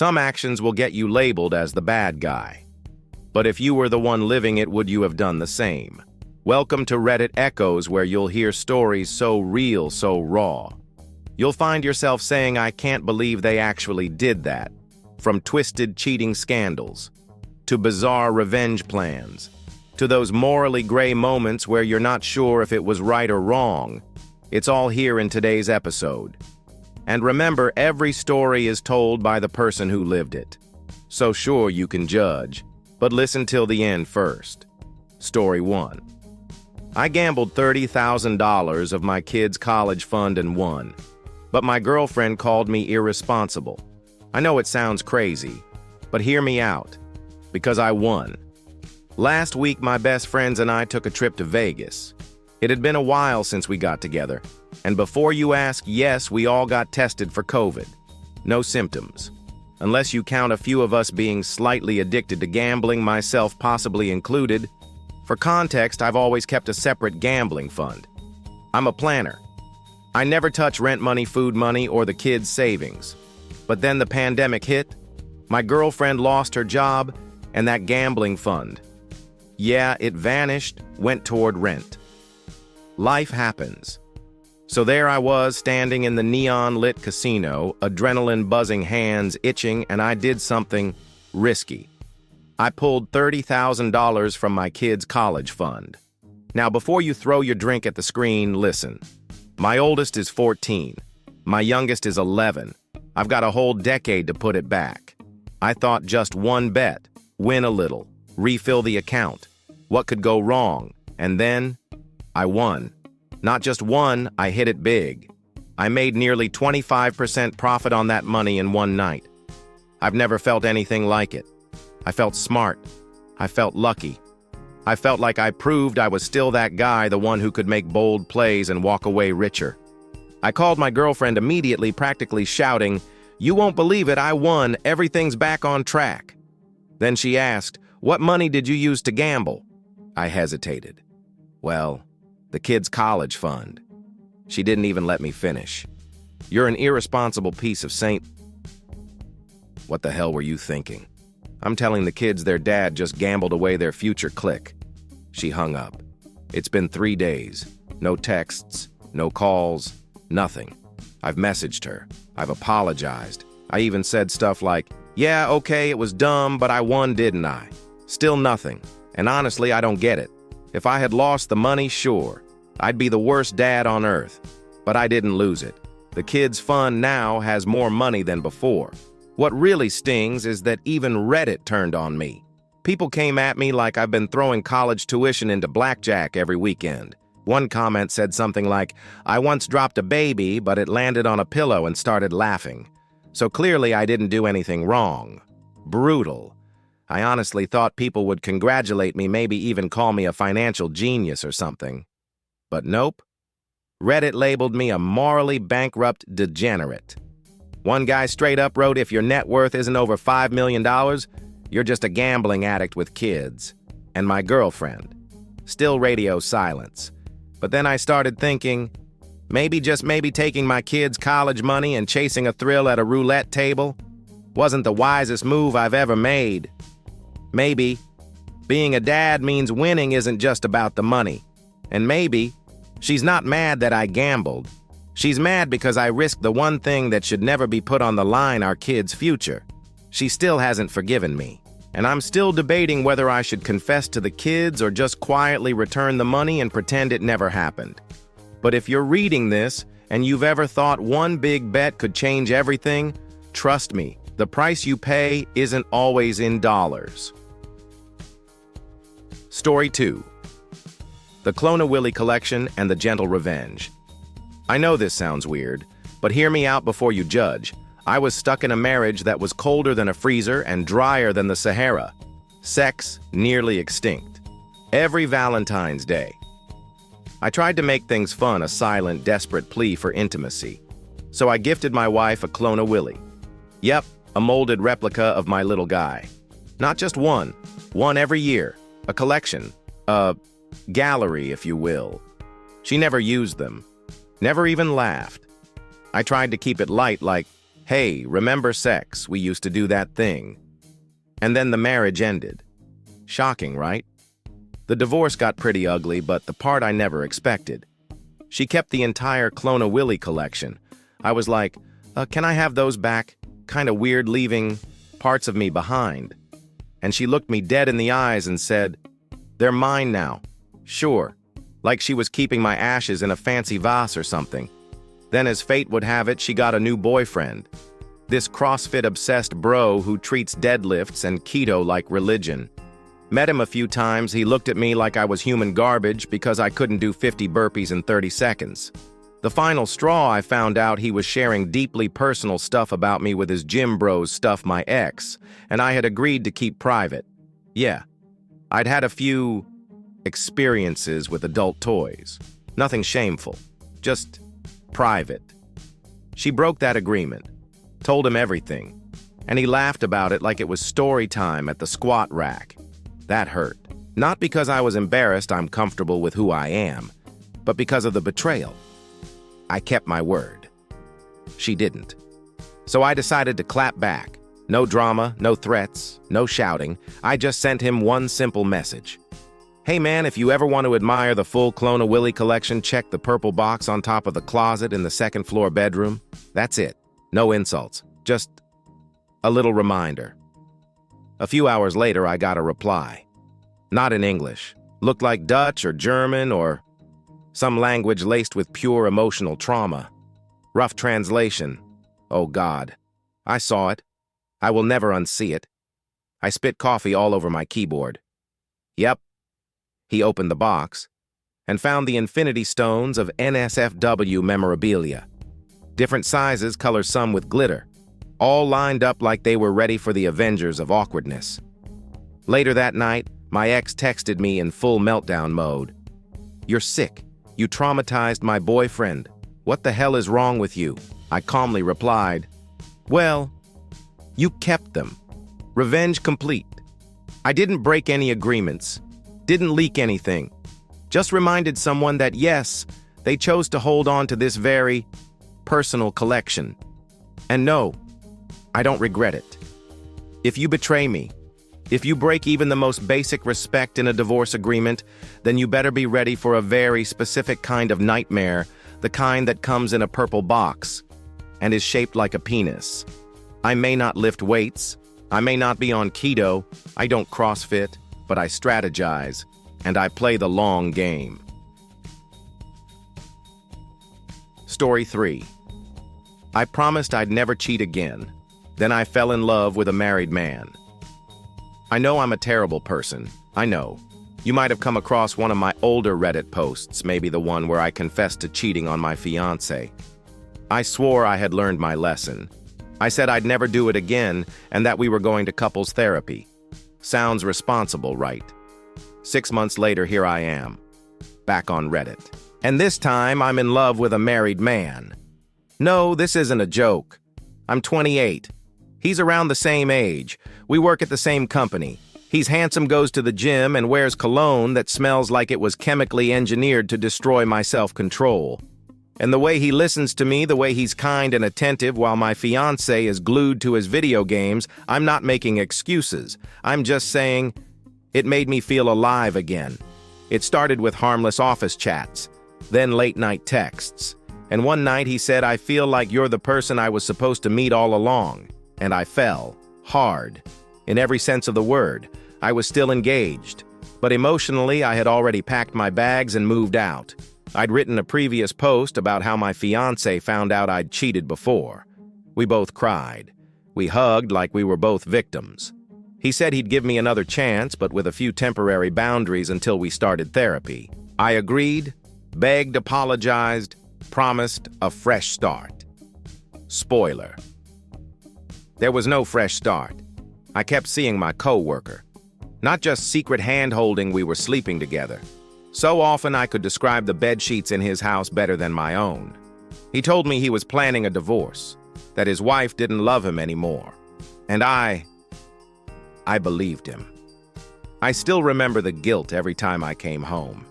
Some actions will get you labeled as the bad guy. But if you were the one living it, would you have done the same? Welcome to Reddit Echoes, where you'll hear stories so real, so raw. You'll find yourself saying, I can't believe they actually did that. From twisted cheating scandals, to bizarre revenge plans, to those morally gray moments where you're not sure if it was right or wrong. It's all here in today's episode. And remember, every story is told by the person who lived it. So sure, you can judge, but listen till the end first. Story 1. I gambled $30,000 of my kids' college fund and won. But my girlfriend called me irresponsible. I know it sounds crazy, but hear me out, because I won. Last week, my best friends and I took a trip to Vegas. It had been a while since we got together, and before you ask, yes, we all got tested for COVID. No symptoms, unless you count a few of us being slightly addicted to gambling, myself possibly included. For context, I've always kept a separate gambling fund. I'm a planner. I never touch rent money, food money, or the kids' savings. But then the pandemic hit, my girlfriend lost her job, and that gambling fund. Yeah, it vanished, went toward rent. Life happens. So there I was, standing in the neon-lit casino, adrenaline buzzing, hands itching, and I did something risky. I pulled $30,000 from my kids' college fund. Now, before you throw your drink at the screen, listen. My oldest is 14. My youngest is 11. I've got a whole decade to put it back. I thought just one bet, win a little, refill the account. What could go wrong? And then I won. Not just won, I hit it big. I made nearly 25% profit on that money in one night. I've never felt anything like it. I felt smart. I felt lucky. I felt like I proved I was still that guy, the one who could make bold plays and walk away richer. I called my girlfriend immediately, practically shouting, "You won't believe it, I won, everything's back on track." Then she asked, "What money did you use to gamble?" I hesitated. Well, the kids' college fund. She didn't even let me finish. You're an irresponsible piece of Saint. What the hell were you thinking? I'm telling the kids their dad just gambled away their future. Click. She hung up. It's been 3 days. No texts, no calls, nothing. I've messaged her. I've apologized. I even said stuff like, yeah, okay, it was dumb, but I won, didn't I? Still nothing. And honestly, I don't get it. If I had lost the money, sure, I'd be the worst dad on earth. But I didn't lose it. The kids' fund now has more money than before. What really stings is that even Reddit turned on me. People came at me like I've been throwing college tuition into blackjack every weekend. One comment said something like, I once dropped a baby, but it landed on a pillow and started laughing. So clearly I didn't do anything wrong. Brutal. I honestly thought people would congratulate me, maybe even call me a financial genius or something. But nope. Reddit labeled me a morally bankrupt degenerate. One guy straight up wrote, if your net worth isn't over $5 million, you're just a gambling addict with kids. And my girlfriend. Still radio silence. But then I started thinking, maybe, just maybe, taking my kids' college money and chasing a thrill at a roulette table wasn't the wisest move I've ever made. Maybe being a dad means winning isn't just about the money. And maybe she's not mad that I gambled. She's mad because I risked the one thing that should never be put on the line, our kids' future. She still hasn't forgiven me. And I'm still debating whether I should confess to the kids or just quietly return the money and pretend it never happened. But if you're reading this and you've ever thought one big bet could change everything, trust me, the price you pay isn't always in dollars. Story 2. The Clona Willy Collection and the Gentle Revenge. I know this sounds weird, but hear me out before you judge. I was stuck in a marriage that was colder than a freezer and drier than the Sahara. Sex nearly extinct. Every Valentine's Day. I tried to make things fun, a silent, desperate plea for intimacy. So I gifted my wife a Clona Willy. Yep, a molded replica of my little guy. Not just one every year. A collection. A gallery, if you will. She never used them. Never even laughed. I tried to keep it light, like, Hey, remember sex? We used to do that thing. And then the marriage ended. Shocking, right? The divorce got pretty ugly, but the part I never expected. She kept the entire Clona Willy collection. I was like, can I have those back? Kinda weird leaving parts of me behind. And she looked me dead in the eyes and said, "They're mine now." Sure. Like she was keeping my ashes in a fancy vase or something. Then as fate would have it, she got a new boyfriend. This CrossFit-obsessed bro who treats deadlifts and keto like religion. Met him a few times, he looked at me like I was human garbage because I couldn't do 50 burpees in 30 seconds. The final straw, I found out he was sharing deeply personal stuff about me with his gym bros stuff my ex, and I had agreed to keep private. Yeah, I'd had a few experiences with adult toys. Nothing shameful, just private. She broke that agreement, told him everything, and he laughed about it like it was story time at the squat rack. That hurt. Not because I was embarrassed I'm comfortable with who I am, but because of the betrayal. I kept my word. She didn't. So I decided to clap back. No drama, no threats, no shouting. I just sent him one simple message. Hey man, if you ever want to admire the full Clona Willy collection, check the purple box on top of the closet in the second floor bedroom. That's it. No insults. Just a little reminder. A few hours later, I got a reply. Not in English. Looked like Dutch or German or some language laced with pure emotional trauma. Rough translation. Oh God. I saw it. I will never unsee it. I spit coffee all over my keyboard. Yep. He opened the box and found the infinity stones of NSFW memorabilia. Different sizes, colors some with glitter. All lined up like they were ready for the Avengers of awkwardness. Later that night, my ex texted me in full meltdown mode. "You're sick. You traumatized my boyfriend. What the hell is wrong with you?" I calmly replied, "Well, you kept them. Revenge complete. I didn't break any agreements, didn't leak anything. Just reminded someone that yes, they chose to hold on to this very personal collection. And no, I don't regret it. If you betray me, if you break even the most basic respect in a divorce agreement, then you better be ready for a very specific kind of nightmare, the kind that comes in a purple box and is shaped like a penis. I may not lift weights, I may not be on keto, I don't CrossFit, but I strategize, and I play the long game." Story 3. I promised I'd never cheat again. Then I fell in love with a married man. I know I'm a terrible person. I know. You might have come across one of my older Reddit posts, maybe the one where I confessed to cheating on my fiancé. I swore I had learned my lesson. I said I'd never do it again and that we were going to couples therapy. Sounds responsible, right? 6 months later, here I am, back on Reddit. And this time, I'm in love with a married man. No, this isn't a joke. I'm 28. He's around the same age. We work at the same company. He's handsome, goes to the gym, and wears cologne that smells like it was chemically engineered to destroy my self-control. And the way he listens to me, the way he's kind and attentive while my fiancé is glued to his video games, I'm not making excuses. I'm just saying it made me feel alive again. It started with harmless office chats, then late-night texts. And one night he said, "I feel like you're the person I was supposed to meet all along." And I fell. Hard. In every sense of the word. I was still engaged. But emotionally, I had already packed my bags and moved out. I'd written a previous post about how my fiancé found out I'd cheated before. We both cried. We hugged like we were both victims. He said he'd give me another chance, but with a few temporary boundaries until we started therapy. I agreed, begged, apologized, promised a fresh start. Spoiler. There was no fresh start. I kept seeing my co-worker. Not just secret hand-holding, we were sleeping together. So often I could describe the bed sheets in his house better than my own. He told me he was planning a divorce, that his wife didn't love him anymore. And I believed him. I still remember the guilt every time I came home.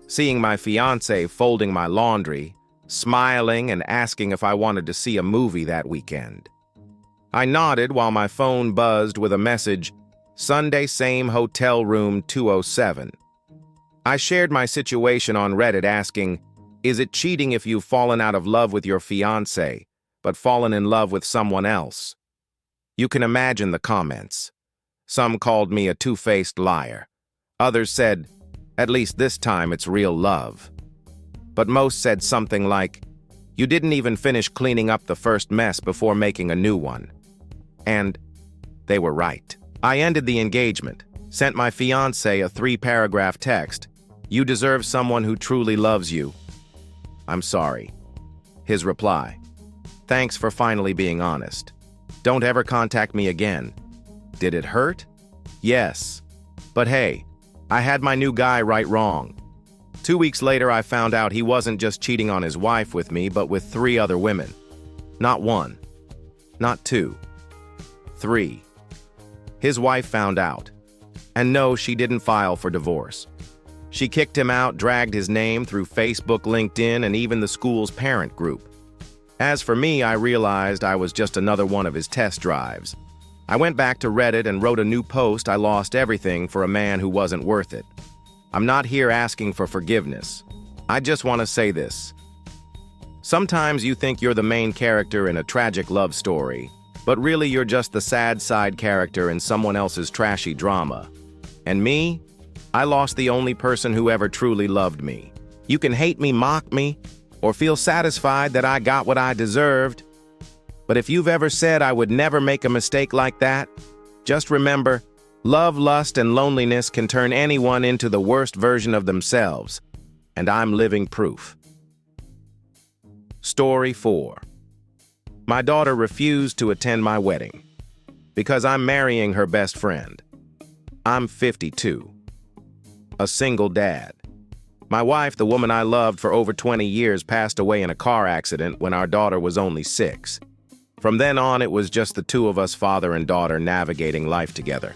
Seeing my fiancé folding my laundry, smiling and asking if I wanted to see a movie that weekend. I nodded while my phone buzzed with a message, "Sunday same hotel room 207. I shared my situation on Reddit asking, is it cheating if you've fallen out of love with your fiancé, but fallen in love with someone else? You can imagine the comments. Some called me a two-faced liar. Others said, at least this time it's real love. But most said something like, you didn't even finish cleaning up the first mess before making a new one. And they were right. I ended the engagement, sent my fiancé a 3-paragraph text. You deserve someone who truly loves you. I'm sorry. His reply. Thanks for finally being honest. Don't ever contact me again. Did it hurt? Yes. But hey, I had my new guy right wrong. 2 weeks later, I found out he wasn't just cheating on his wife with me, but with 3 other women. Not 1. Not 2. 3. His wife found out. And no, she didn't file for divorce. She kicked him out, dragged his name through Facebook, LinkedIn, and even the school's parent group. As for me, I realized I was just another one of his test drives. I went back to Reddit and wrote a new post. I lost everything for a man who wasn't worth it. I'm not here asking for forgiveness. I just want to say this. Sometimes you think you're the main character in a tragic love story, but really you're just the sad side character in someone else's trashy drama. And me? I lost the only person who ever truly loved me. You can hate me, mock me, or feel satisfied that I got what I deserved. But if you've ever said I would never make a mistake like that, just remember, love, lust, and loneliness can turn anyone into the worst version of themselves. And I'm living proof. Story 4. My daughter refused to attend my wedding because I'm marrying her best friend. I'm 52. A single dad. My wife, the woman I loved for over 20 years, passed away in a car accident when our daughter was only 6. From then on, it was just the 2 of us, father and daughter, navigating life together.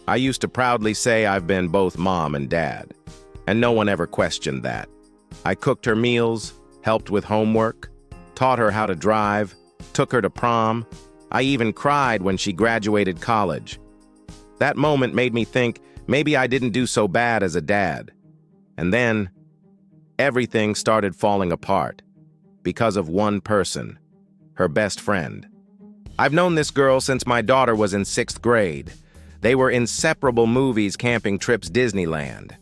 I used to proudly say I've been both mom and dad, and no one ever questioned that. I cooked her meals, helped with homework, taught her how to drive, took her to prom. I even cried when she graduated college. That moment made me think maybe I didn't do so bad as a dad. And then, everything started falling apart because of one person, her best friend. I've known this girl since my daughter was in 6th grade. They were inseparable: movies, camping trips, Disneyland.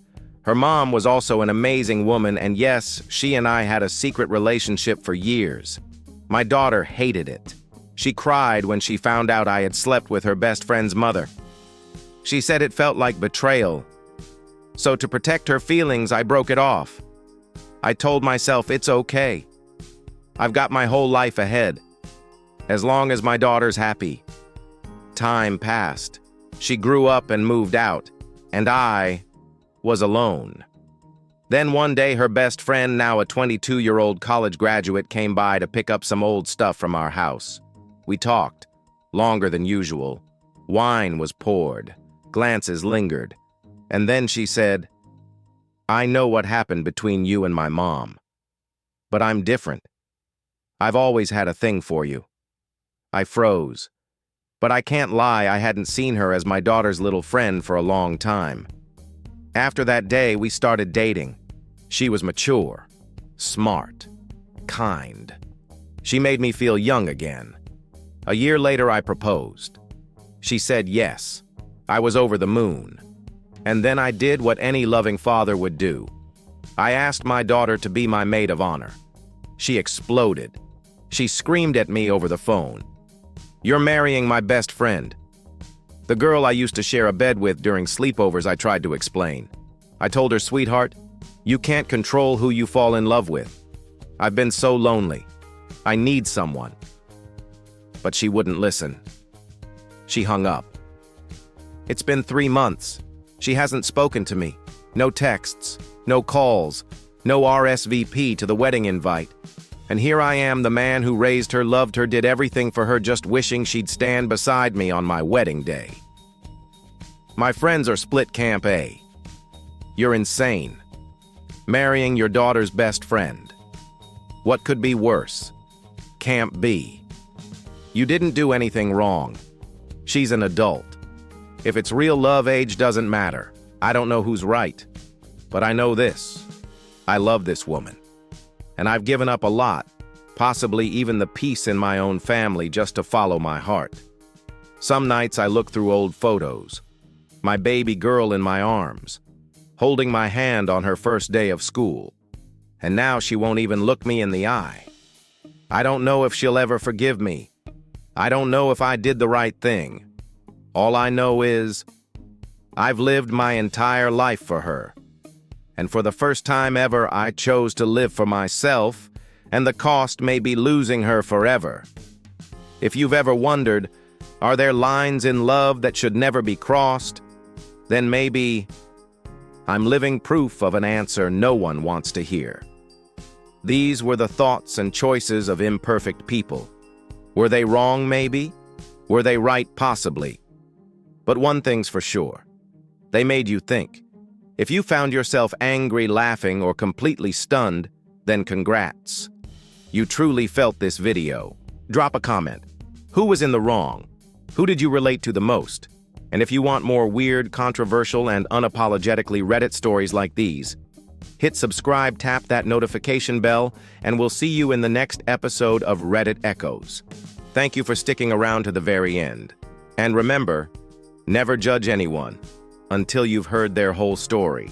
Her mom was also an amazing woman, and yes, she and I had a secret relationship for years. My daughter hated it. She cried when she found out I had slept with her best friend's mother. She said it felt like betrayal. So to protect her feelings, I broke it off. I told myself it's okay. I've got my whole life ahead, as long as my daughter's happy. Time passed. She grew up and moved out, and I was alone. Then one day, her best friend, now a 22-year-old college graduate, came by to pick up some old stuff from our house. We talked, longer than usual. Wine was poured. Glances lingered. And then she said, I know what happened between you and my mom. But I'm different. I've always had a thing for you. I froze. But I can't lie, I hadn't seen her as my daughter's little friend for a long time. After that day, we started dating. She was mature, smart, kind. She made me feel young again. A year later, I proposed. She said yes. I was over the moon. And then I did what any loving father would do. I asked my daughter to be my maid of honor. She exploded. She screamed at me over the phone. You're marrying my best friend. The girl I used to share a bed with during sleepovers, I tried to explain. I told her, sweetheart, you can't control who you fall in love with. I've been so lonely. I need someone. But she wouldn't listen. She hung up. It's been 3 months. She hasn't spoken to me. No texts, no calls, no RSVP to the wedding invite. And here I am, the man who raised her, loved her, did everything for her, just wishing she'd stand beside me on my wedding day. My friends are split Camp A. You're insane. Marrying your daughter's best friend. What could be worse? Camp B. You didn't do anything wrong. She's an adult. If it's real love, age doesn't matter. I don't know who's right. But I know this. I love this woman. And I've given up a lot, possibly even the peace in my own family, just to follow my heart. Some nights I look through old photos. My baby girl in my arms, holding my hand on her first day of school. And now she won't even look me in the eye. I don't know if she'll ever forgive me. I don't know if I did the right thing. All I know is I've lived my entire life for her. And for the first time ever, I chose to live for myself, and the cost may be losing her forever. If you've ever wondered, are there lines in love that should never be crossed? Then maybe I'm living proof of an answer no one wants to hear. These were the thoughts and choices of imperfect people. Were they wrong, maybe? Were they right, possibly? But one thing's for sure. They made you think. If you found yourself angry, laughing, or completely stunned, then congrats. You truly felt this video. Drop a comment. Who was in the wrong? Who did you relate to the most? And if you want more weird, controversial, and unapologetically Reddit stories like these, hit subscribe, tap that notification bell, and we'll see you in the next episode of Reddit Echoes. Thank you for sticking around to the very end. And remember, never judge anyone until you've heard their whole story.